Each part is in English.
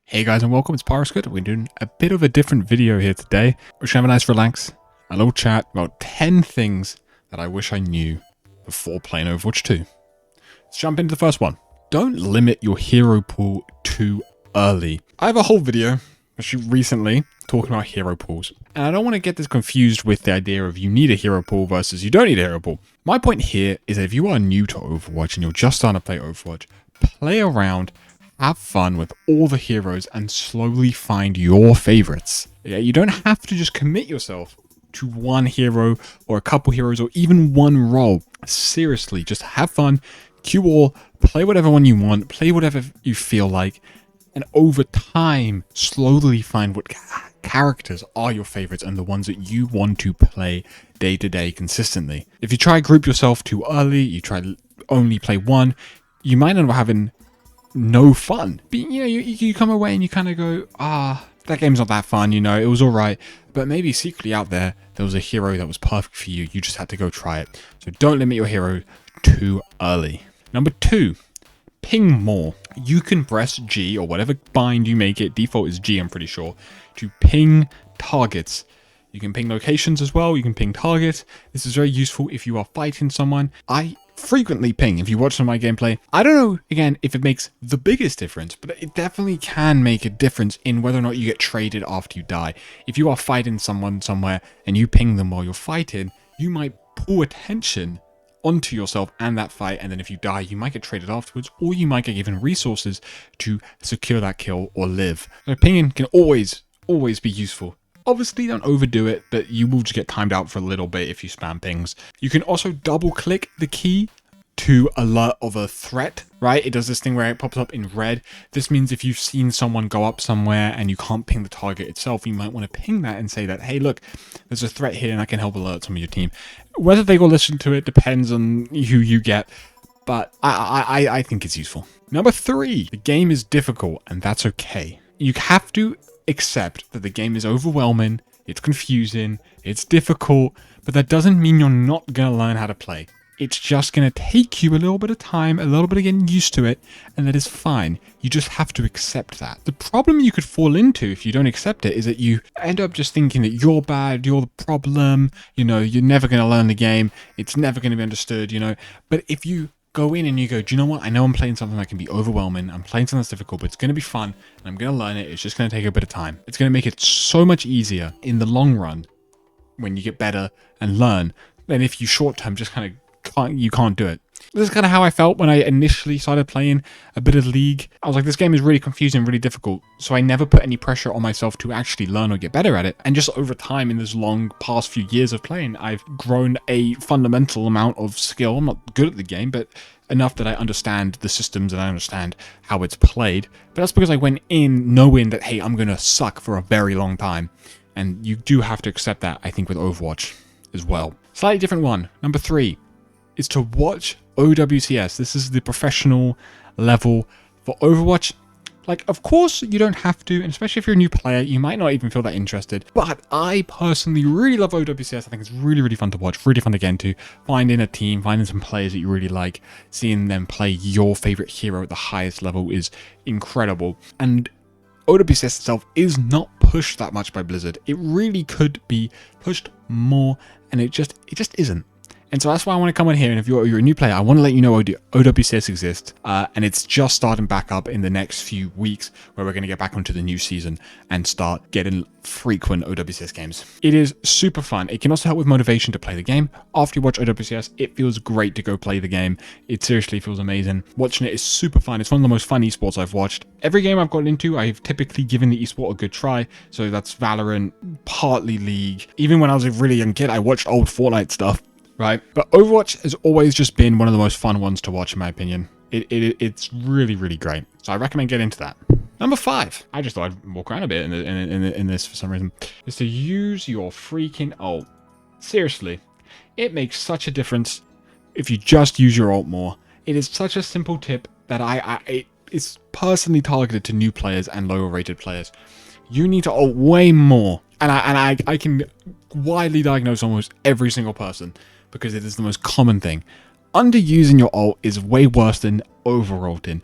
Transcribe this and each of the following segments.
Hey guys and welcome, it's Parascut. We're doing a bit of a different video here today. We're gonna have a nice relax, a little chat about 10 things that I wish I knew before playing Overwatch 2. Let's jump into the first one. Don't limit your hero pool too early. I have a whole video, actually recently, talking about hero pools. And I don't want to get this confused with the idea of you need a hero pool versus you don't need a hero pool. My point here is that if you are new to Overwatch and you're just starting to play Overwatch, play around, have fun with all the heroes and slowly find your favorites. Yeah, you don't have to just commit yourself to one hero or a couple heroes or even one role. Seriously, just have fun, queue all, play whatever one you want, play whatever you feel like, and over time, slowly find what characters are your favorites and the ones that you want to play day to day consistently. If you try group yourself too early, you try to only play one, you might end up having no fun. But, you come away and you kind of go, that game's not that fun, it was alright. But maybe secretly out there was a hero that was perfect for you. You just had to go try it. So don't limit your hero too early. Number 2, ping more. You can press G or whatever bind you make it. Default is G, I'm pretty sure, to ping targets. You can ping locations as well. You can ping targets. This is very useful if you are fighting someone. I frequently ping if you watch some of my gameplay. I don't know, again, if it makes the biggest difference, but it definitely can make a difference in whether or not you get traded after you die. If you are fighting someone somewhere and you ping them while you're fighting, you might pull attention onto yourself and that fight, and then if you die, you might get traded afterwards, or you might get given resources to secure that kill or live. So pinging can always be useful. Obviously, don't overdo it, but you will just get timed out for a little bit if you spam pings. You can also double click the key to alert of a threat, right? It does this thing where it pops up in red. This means if you've seen someone go up somewhere and you can't ping the target itself, you might want to ping that and say that, hey, look, there's a threat here and I can help alert some of your team. Whether they will listen to it depends on who you get, but I think it's useful. Number 3, the game is difficult and that's okay. You have to accept that the game is overwhelming, it's confusing, it's difficult, but that doesn't mean you're not going to learn how to play. It's just going to take you a little bit of time, a little bit of getting used to it, and that is fine. You just have to accept that. The problem you could fall into if you don't accept it is that you end up just thinking that you're bad, you're the problem, you're never going to learn the game, it's never going to be understood, But if you go in and you go, do you know what? I know I'm playing something that can be overwhelming. I'm playing something that's difficult, but it's going to be fun and I'm going to learn it. It's just going to take a bit of time. It's going to make it so much easier in the long run when you get better and learn than if you short term just kind of can't do it. This is kind of how I felt when I initially started playing a bit of League. I was like, this game is really confusing, really difficult. So I never put any pressure on myself to actually learn or get better at it. And just over time in this long past few years of playing, I've grown a fundamental amount of skill. I'm not good at the game, but enough that I understand the systems and I understand how it's played. But that's because I went in knowing that, hey, I'm going to suck for a very long time. And you do have to accept that, I think, with Overwatch as well. Slightly different one. Number 3 is to watch OWCS. This is the professional level for Overwatch. Like, of course, you don't have to, and especially if you're a new player, you might not even feel that interested. But I personally really love OWCS. I think it's really, really fun to watch, really fun to get into. Finding a team, finding some players that you really like, seeing them play your favorite hero at the highest level is incredible. And OWCS itself is not pushed that much by Blizzard. It really could be pushed more, and it just isn't. And so that's why I want to come on here, and if you're a new player, I want to let you know OWCS exists, and it's just starting back up in the next few weeks, where we're going to get back onto the new season and start getting frequent OWCS games. It is super fun. It can also help with motivation to play the game. After you watch OWCS, it feels great to go play the game. It seriously feels amazing. Watching it is super fun. It's one of the most fun esports I've watched. Every game I've gotten into, I've typically given the esport a good try. So that's Valorant, partly League. Even when I was a really young kid, I watched old Fortnite stuff. Right, but Overwatch has always just been one of the most fun ones to watch, in my opinion. It's really, really great. So I recommend getting into that. Number 5, I just thought I'd walk around a bit in this for some reason, is to use your freaking ult. Seriously, it makes such a difference if you just use your ult more. It is such a simple tip that it's personally targeted to new players and lower rated players. You need to ult way more, and I can widely diagnose almost every single person, because it is the most common thing. Underusing your ult is way worse than over-ulting.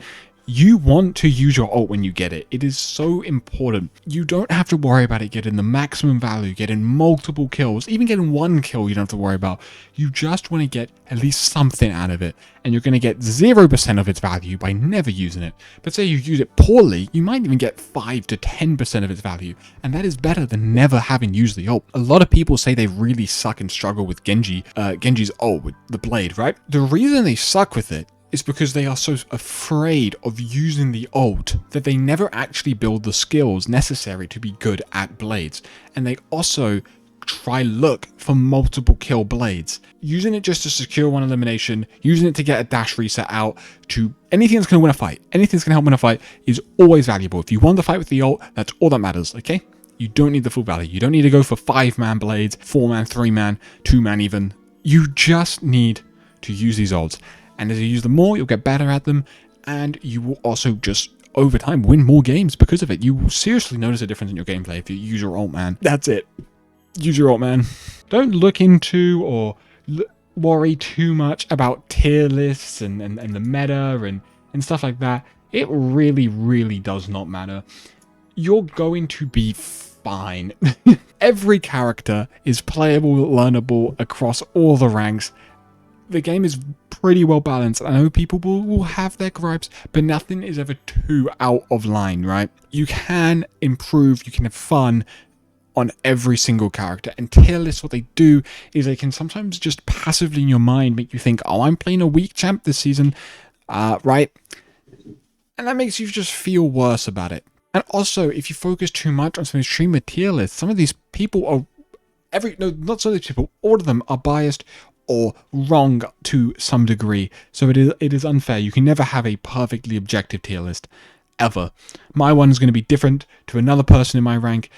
You want to use your ult when you get it. It is so important. You don't have to worry about it getting the maximum value, getting multiple kills, even getting one kill you don't have to worry about. You just want to get at least something out of it, and you're going to get 0% of its value by never using it. But say you use it poorly, you might even get 5 to 10% of its value, and that is better than never having used the ult. A lot of people say they really suck and struggle with Genji's ult, with the blade, right? The reason they suck with it is because they are so afraid of using the ult that they never actually build the skills necessary to be good at blades. And they also look for multiple kill blades. Using it just to secure one elimination, using it to get a dash reset out, to anything that's going to win a fight, anything that's going to help win a fight is always valuable. If you won the fight with the ult, that's all that matters, okay? You don't need the full value. You don't need to go for 5-man blades, 4-man, 3-man, 2-man even. You just need to use these ults. And as you use them more, you'll get better at them, and you will also just, over time, win more games because of it. You will seriously notice a difference in your gameplay if you use your ult, man. That's it. Use your ult, man. Don't look into or worry too much about tier lists and the meta and stuff like that. It really, really does not matter. You're going to be fine. Every character is playable, learnable across all the ranks. The game is pretty well balanced. I know people will have their gripes, but nothing is ever too out of line, right? You can improve, you can have fun on every single character. And tier lists, what they do is they can sometimes just passively in your mind make you think, oh, I'm playing a weak champ this season, right? And that makes you just feel worse about it. And also, if you focus too much on some streamer tier lists, some of these people are, not some of these people, all of them are biased or wrong to some degree. So it is unfair. You can never have a perfectly objective tier list, ever. My one is going to be different to another person in my rank.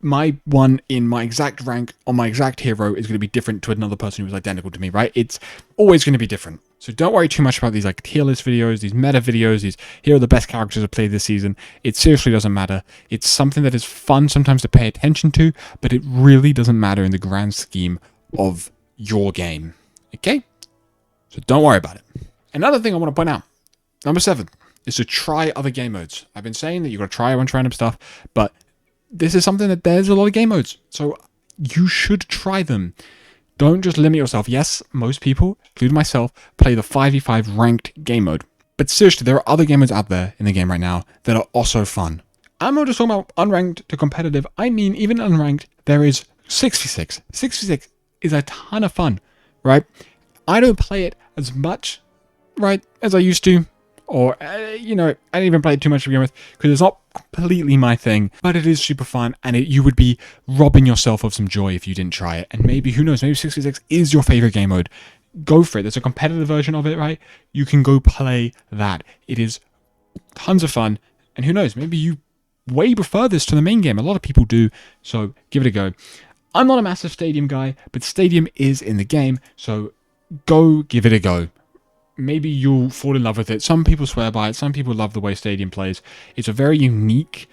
My one in my exact rank on my exact hero is going to be different to another person who is identical to me, right? It's always going to be different. So don't worry too much about these like tier list videos, these meta videos, these here are the best characters I've played this season. It seriously doesn't matter. It's something that is fun sometimes to pay attention to, but it really doesn't matter in the grand scheme of your game. Okay? So don't worry about it. Another thing I want to point out, number 7, is to try other game modes. I've been saying that you've got to try a bunch of random stuff, but this is something that there's a lot of game modes. So you should try them. Don't just limit yourself. Yes, most people, including myself, play the 5v5 ranked game mode. But seriously, there are other game modes out there in the game right now that are also fun. I'm not just talking about unranked to competitive. I mean, even unranked, there is 6v6. 6v6 is a ton of fun, right? I don't play it as much, right, as I used to. Or, I didn't even play it too much to begin with, because it's not completely my thing, but it is super fun, and you would be robbing yourself of some joy if you didn't try it. And maybe, who knows, maybe 6v6 is your favorite game mode. Go for it. There's a competitive version of it, right? You can go play that. It is tons of fun, and who knows, maybe you way prefer this to the main game. A lot of people do, so give it a go. I'm not a massive Stadium guy, but Stadium is in the game, so go give it a go. Maybe you'll fall in love with it. Some people swear by it. Some people love the way Stadium plays. It's a very unique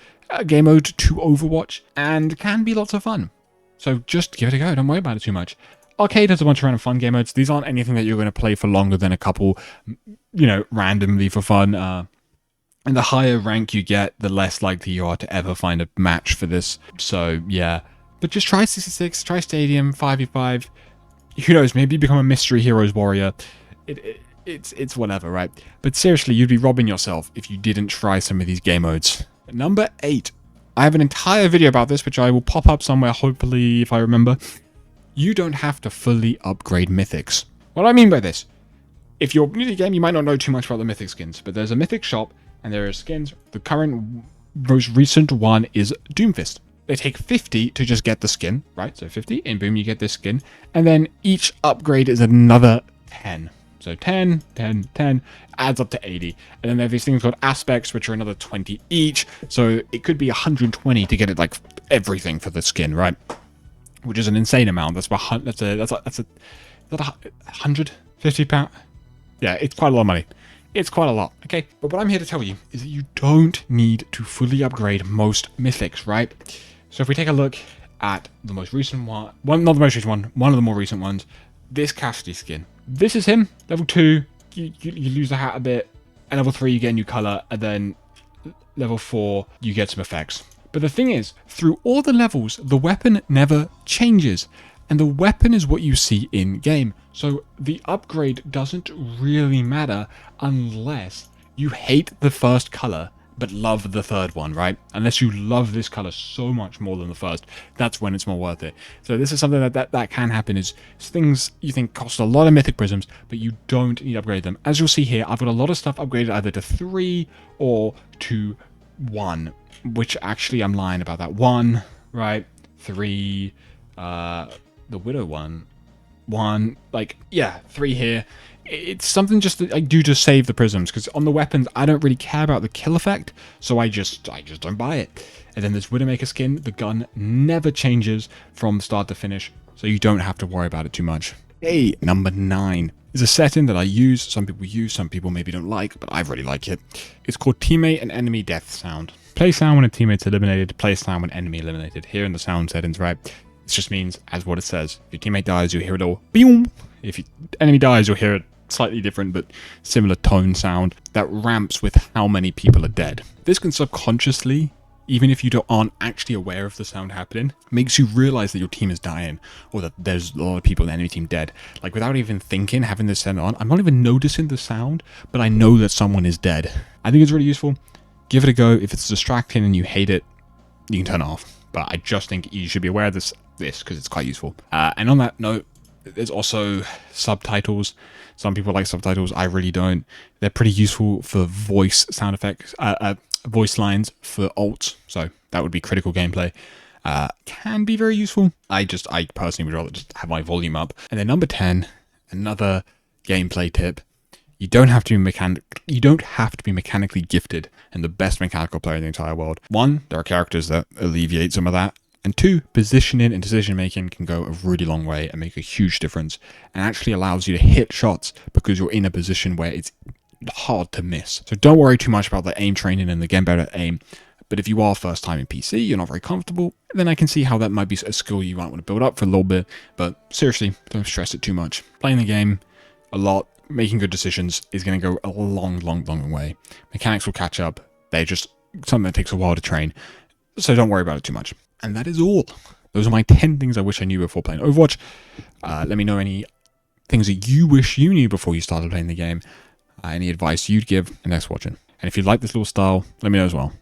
game mode to Overwatch and can be lots of fun. So just give it a go. Don't worry about it too much. Arcade has a bunch of random fun game modes. These aren't anything that you're going to play for longer than a couple, randomly for fun. And the higher rank you get, the less likely you are to ever find a match for this. So, yeah. But just try 66, try Stadium, 5v5. Who knows, maybe become a Mystery Heroes warrior. It's whatever, right? But seriously, you'd be robbing yourself if you didn't try some of these game modes. Number 8. I have an entire video about this, which I will pop up somewhere, hopefully, if I remember. You don't have to fully upgrade mythics. What do I mean by this? If you're new to the game, you might not know too much about the mythic skins, but there's a mythic shop, and there are skins. The current, most recent one is Doomfist. They take 50 to just get the skin, right? So 50, and boom, you get this skin. And then each upgrade is another 10. So 10, 10, 10, adds up to 80. And then there are these things called aspects, which are another 20 each. So it could be 120 to get it like everything for the skin, right? Which is an insane amount. That's a 150 pound. Yeah, it's quite a lot of money. It's quite a lot, okay? But what I'm here to tell you is that you don't need to fully upgrade most mythics, right? So if we take a look at the most recent one, not the most recent one, one of the more recent ones, this Cassidy skin. This is him, level 2. You lose the hat a bit, At level 3, you get a new color, and then level 4, you get some effects. But the thing is, through all the levels, the weapon never changes. And the weapon is what you see in game. So the upgrade doesn't really matter unless you hate the first color but love the third one, right? Unless you love this color so much more than the first, that's when it's more worth it. So this is something that can happen, is things you think cost a lot of mythic prisms, but you don't need to upgrade them. As you'll see here, I've got a lot of stuff upgraded either to 3 or to 1, which actually I'm lying about that. 1, right? 3, the Widow one, like, yeah, 3 here. It's something just that I do to save the prisms, because on the weapons I don't really care about the kill effect, so I just don't buy it. And then this Widowmaker skin, the gun never changes from start to finish, so you don't have to worry about it too much. Hey, number 9 is a setting that I use, some people maybe don't like, but I really like it. It's called Teammate and Enemy Death Sound. Play sound when a teammate's eliminated, play sound when enemy eliminated. Here in the sound settings, right? It just means as what it says. If your teammate dies, you'll hear it all. Boom! If your enemy dies, you'll hear it slightly different but similar tone sound that ramps with how many people are dead. This can subconsciously, even if you aren't actually aware of the sound happening, makes you realize that your team is dying or that there's a lot of people in the enemy team dead. Like, without even thinking, having this set on, I'm not even noticing the sound, but I know that someone is dead. I think it's really useful. Give it a go. If it's distracting and you hate it, you can turn it off. But I just think you should be aware of this because it's quite useful. And on that note, there's also subtitles. Some people like subtitles. I really don't. They're pretty useful for voice sound effects, voice lines for ults. So that would be critical gameplay. Can be very useful. I personally would rather just have my volume up. And then number 10, another gameplay tip. You don't have to be mechanically gifted and the best mechanical player in the entire world. 1, there are characters that alleviate some of that. And 2, positioning and decision making can go a really long way and make a huge difference, and actually allows you to hit shots because you're in a position where it's hard to miss. So don't worry too much about the aim training and the getting better at aim. But if you are first time in PC, you're not very comfortable, then I can see how that might be a skill you might want to build up for a little bit. But seriously, don't stress it too much. Playing the game a lot, making good decisions is going to go a long way. Mechanics will catch up. They're just something that takes a while to train. So don't worry about it too much. And that is all. Those are my 10 things I wish I knew before playing Overwatch. Let me know any things that you wish you knew before you started playing the game. Any advice you'd give, and thanks for watching. And if you like this little style, let me know as well.